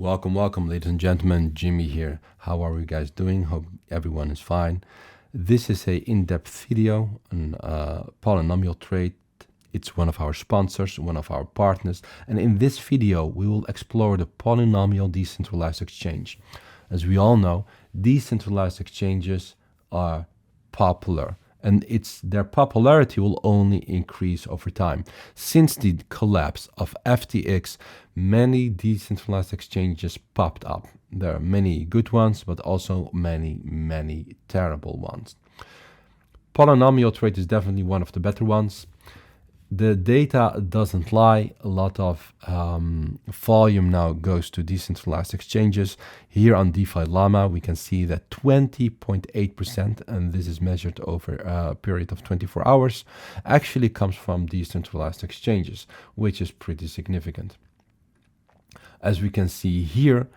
Welcome, ladies and gentlemen. Jimmy here. How are you guys doing? Hope everyone is fine. This is a in-depth video on polynomial trade. It's one of our sponsors, one of our partners. And in this video, we will explore the polynomial decentralized exchange. As we all know, decentralized exchanges are popular, and their popularity will only increase over time. Since the collapse of FTX, many decentralized exchanges popped up. There are many good ones, but also many terrible ones. Polynomial trade is definitely one of the better ones. The data doesn't lie. A lot of volume now goes to decentralized exchanges. Here on DeFi Llama, we can see that 20.8%, and this is measured over a period of 24 hours, actually comes from decentralized exchanges, which is pretty significant. As we can see here,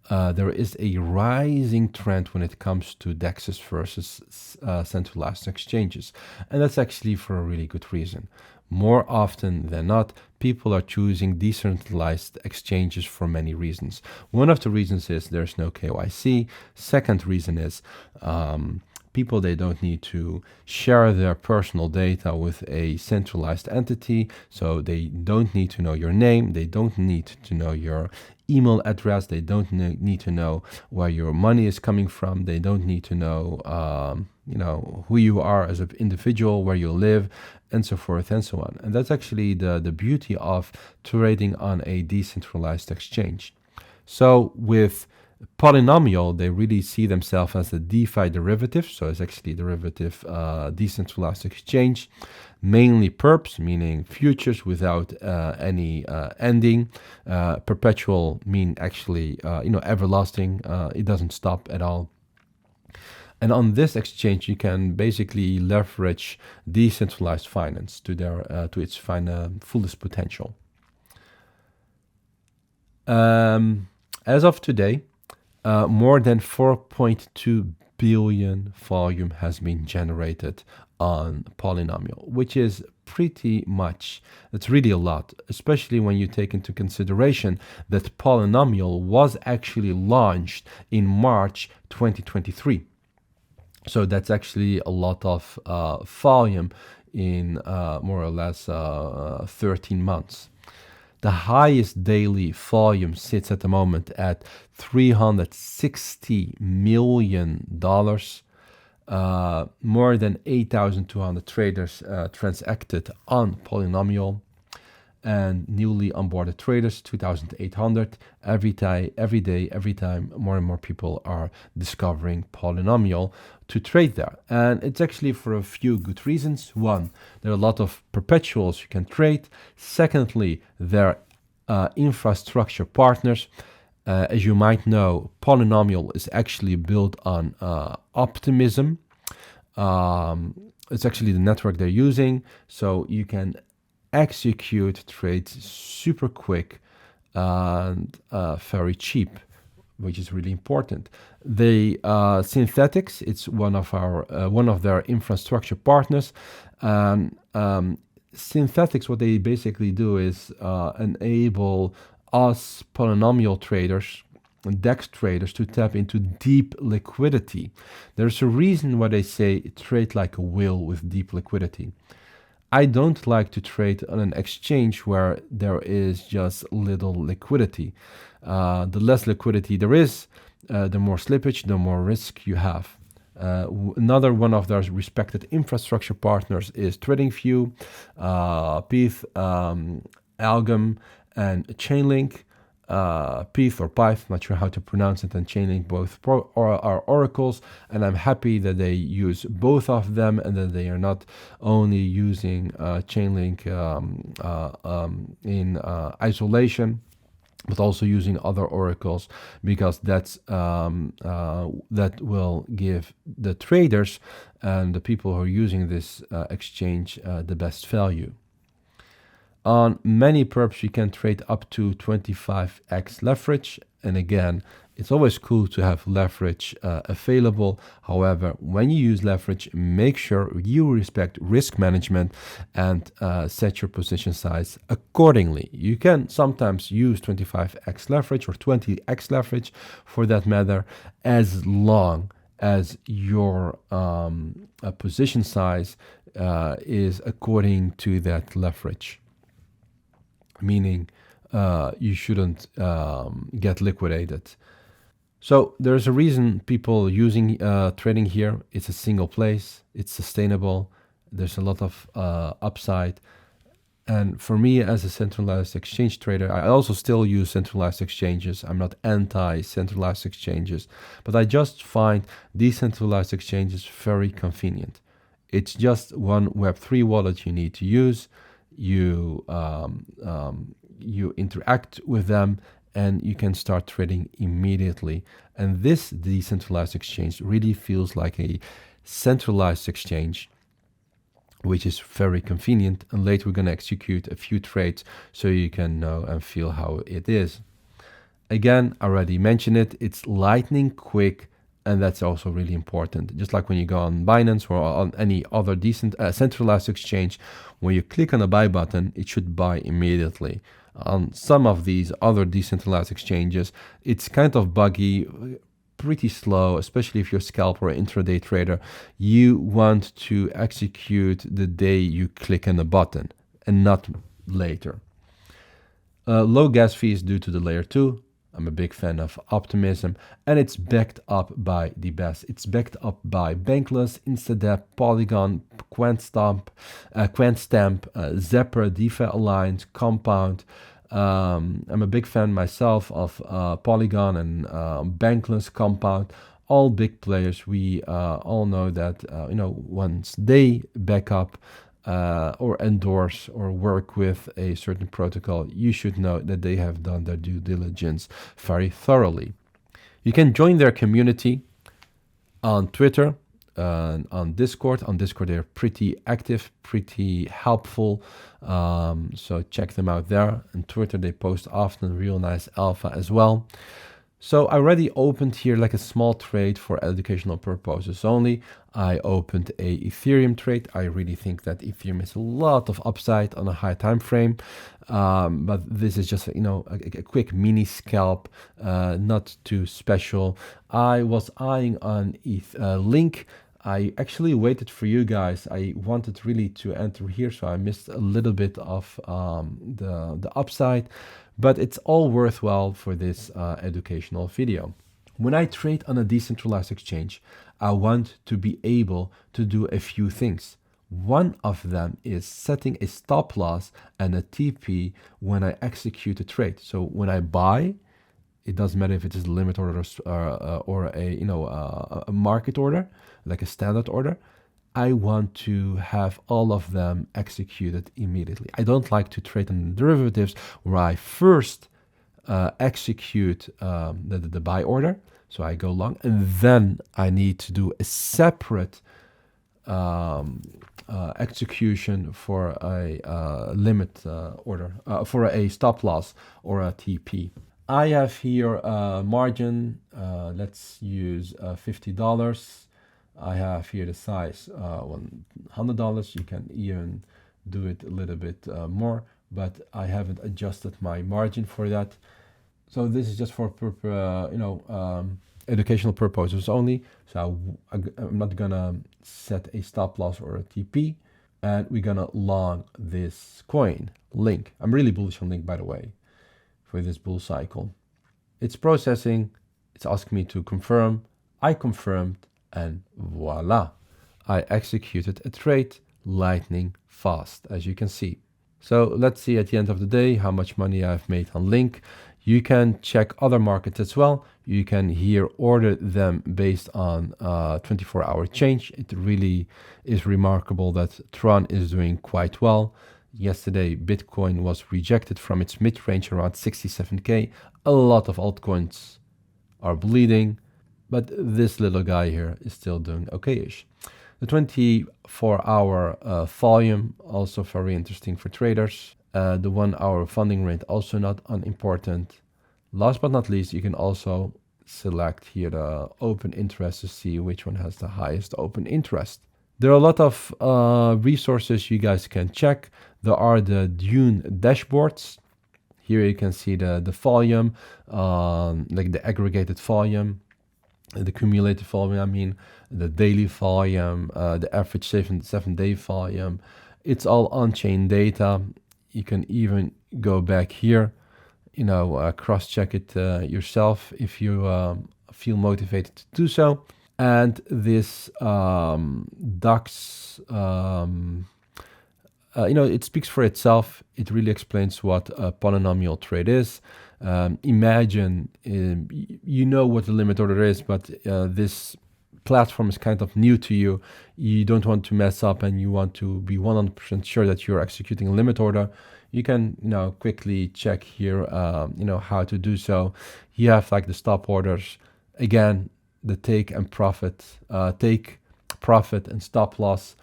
there is a rising trend when it comes to DEXs versus centralized exchanges. And that's actually for a really good reason. More often than not, people are choosing decentralized exchanges for many reasons. One of the reasons is there's no KYC. Second reason is people, they don't need to share their personal data with a centralized entity. So they don't need to know your name. They don't need to know your email address. They don't need to know where your money is coming from. They don't need to know, who you are as an individual, where you live, and so forth and so on. And that's actually the beauty of trading on a decentralized exchange. So with Polynomial, they really see themselves as a DeFi derivative. So it's actually a derivative decentralized exchange, mainly perps, meaning futures without any ending. Perpetual mean actually, everlasting. It doesn't stop at all. And on this exchange, you can basically leverage decentralized finance to its fullest potential. As of today, more than 4.2 billion volume has been generated on Polynomial, which is pretty much, it's really a lot, especially when you take into consideration that Polynomial was actually launched in March 2023. So that's actually a lot of volume in more or less 13 months. The highest daily volume sits at the moment at $360 million. More than 8,200 traders transacted on Polynomial, and newly onboarded traders 2,800 every time more and more people are discovering Polynomial to trade there. And it's actually for a few good reasons. One, there are a lot of perpetuals you can trade. Secondly, they're infrastructure partners. As you might know, Polynomial is actually built on Optimism. It's actually the network they're using, so you can execute trades super quick and very cheap, which is really important. The Synthetics, it's one of their infrastructure partners. Synthetics, what they basically do is enable us Polynomial traders and DEX traders to tap into deep liquidity. There's a reason why they say trade like a whale with deep liquidity. I don't like to trade on an exchange where there is just little liquidity. The less liquidity there is, the more slippage, the more risk you have. Another one of their respected infrastructure partners is TradingView, Pyth, Algom, and Chainlink. Pyth or Pyth, not sure how to pronounce it, and Chainlink both are oracles, and I'm happy that they use both of them and that they are not only using Chainlink in isolation, but also using other oracles, because that will give the traders and the people who are using this exchange the best value. On many perps, you can trade up to 25x leverage. And again, It's always cool to have leverage available. However, when you use leverage, make sure you respect risk management and set your position size accordingly. You can sometimes use 25x leverage or 20x leverage for that matter, as long as your position size is according to that leverage, meaning you shouldn't get liquidated. So there's a reason people using trading here. It's a single place, it's sustainable, there's a lot of upside. And for me, as a centralized exchange trader, I also still use centralized exchanges. I'm not anti-centralized exchanges, but I just find decentralized exchanges very convenient. It's just one Web3 wallet you need to use. You interact with them, and you can start trading immediately. And this decentralized exchange really feels like a centralized exchange, which is very convenient. And later we're going to execute a few trades so you can know and feel how it is. Again, I already mentioned it, it's lightning quick, and that's also really important. Just like when you go on Binance or on any other centralized exchange, when you click on the buy button, it should buy immediately. On some of these other decentralized exchanges, it's kind of buggy, pretty slow, especially if you're a scalper or intraday trader. You want to execute the day you click on the button and not later. Low gas fees due to the layer 2. I'm a big fan of Optimism, and it's backed up by the best. It's backed up by Bankless, Instadep, Polygon, QuantStamp, Zephyr, DeFi Alliance, Compound. I'm a big fan myself of Polygon and Bankless, Compound. All big players. We all know that once they back up or endorse or work with a certain protocol, you should know that they have done their due diligence very thoroughly. You can join their community on Twitter, on Discord. On Discord, they're pretty active, pretty helpful. So check them out there. On Twitter, they post often real nice alpha as well. So I already opened here like a small trade for educational purposes only. I opened a Ethereum trade. I really think that Ethereum has a lot of upside on a high time frame, but this is just a quick mini scalp, not too special. I was eyeing on Link. I actually waited for you guys. I wanted really to enter here, so I missed a little bit of the upside. But it's all worthwhile for this educational video. When I trade on a decentralized exchange, I want to be able to do a few things. One of them is setting a stop loss and a TP when I execute a trade. So when I buy, it doesn't matter if it is a limit order or a market order, like a standard order. I want to have all of them executed immediately. I don't like to trade on derivatives where I first execute the buy order, so I go long, and then I need to do a separate execution for a limit order, for a stop loss or a TP. I have here a margin, let's use $50. I have here the size $100. You can even do it a little bit more, but I haven't adjusted my margin for that. So this is just for educational purposes only. So I'm not gonna set a stop loss or a TP, and we're gonna long this coin, Link. I'm really bullish on Link, by the way, for this bull cycle. It's processing. It's asking me to confirm. I confirmed. And voila, I executed a trade lightning fast, as you can see. So let's see at the end of the day how much money I've made on Link. You can check other markets as well. You can here order them based on 24-hour change. It really is remarkable that Tron is doing quite well. Yesterday, Bitcoin was rejected from its mid-range around 67K. A lot of altcoins are bleeding, but this little guy here is still doing okay-ish. The 24-hour volume, also very interesting for traders. The 1-hour funding rate, also not unimportant. Last but not least, you can also select here the open interest to see which one has the highest open interest. There are a lot of resources you guys can check. There are the Dune dashboards. Here you can see the volume, like the aggregated volume, the cumulative volume, I mean, the daily volume, the average 7-day volume. It's all on-chain data. You can even go back here, cross-check it yourself if you feel motivated to do so. And this DAX, it speaks for itself. It really explains what a polynomial trade is. Imagine, you know what the limit order is, but this platform is kind of new to you. You don't want to mess up and you want to be 100% sure that you're executing a limit order. You can, quickly check here, how to do so. You have like the stop orders. Again, the take profit and stop loss,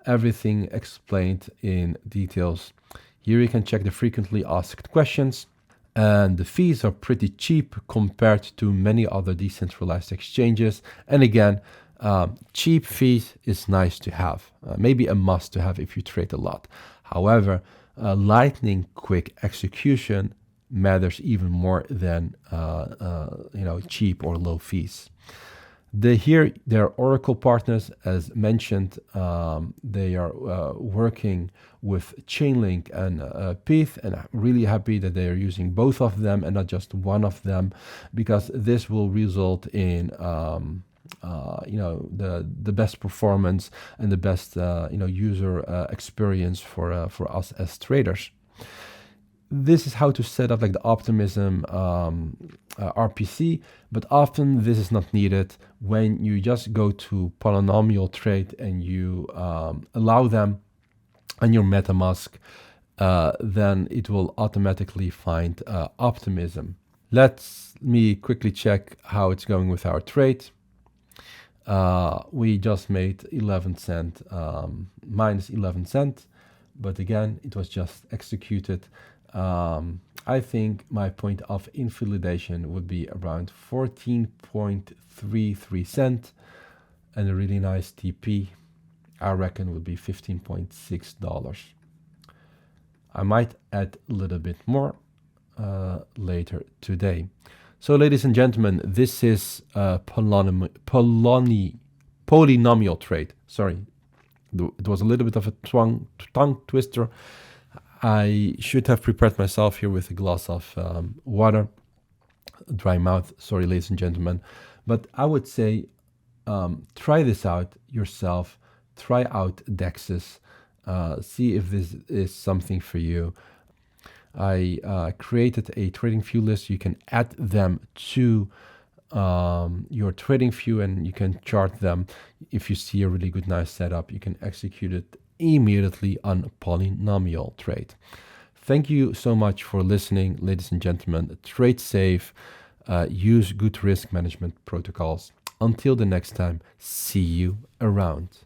everything explained in details. Here you can check the frequently asked questions, and the fees are pretty cheap compared to many other decentralized exchanges. And again, cheap fees is nice to have, maybe a must to have if you trade a lot. However, lightning quick execution matters even more than cheap or low fees. They're Oracle partners, as mentioned. They are working with Chainlink and PETH, and I'm really happy that they are using both of them and not just one of them, because this will result in the best performance and the best user experience for us as traders. This is how to set up like the Optimism RPC, but often this is not needed. When you just go to Polynomial Trade and you allow them on your MetaMask, then it will automatically find Optimism. Let me quickly check how it's going with our trade. We just made 11 cent, minus 11 cent, but again, it was just executed. I think my point of invalidation would be around 14.33 cent, and a really nice TP, I reckon, would be $15.6. I might add a little bit more later today. So, ladies and gentlemen, this is a polynomial trade. Sorry, it was a little bit of a tongue twister. I should have prepared myself here with a glass of water. Dry mouth, sorry, ladies and gentlemen. But I would say try this out yourself. Try out DEXs. See if this is something for you. I created a trading view list. You can add them to your trading view and you can chart them. If you see a really good, nice setup, you can execute it immediately on Polynomial Trade. Thank you so much for listening, ladies and gentlemen. Trade safe, use good risk management protocols. Until the next time, see you around.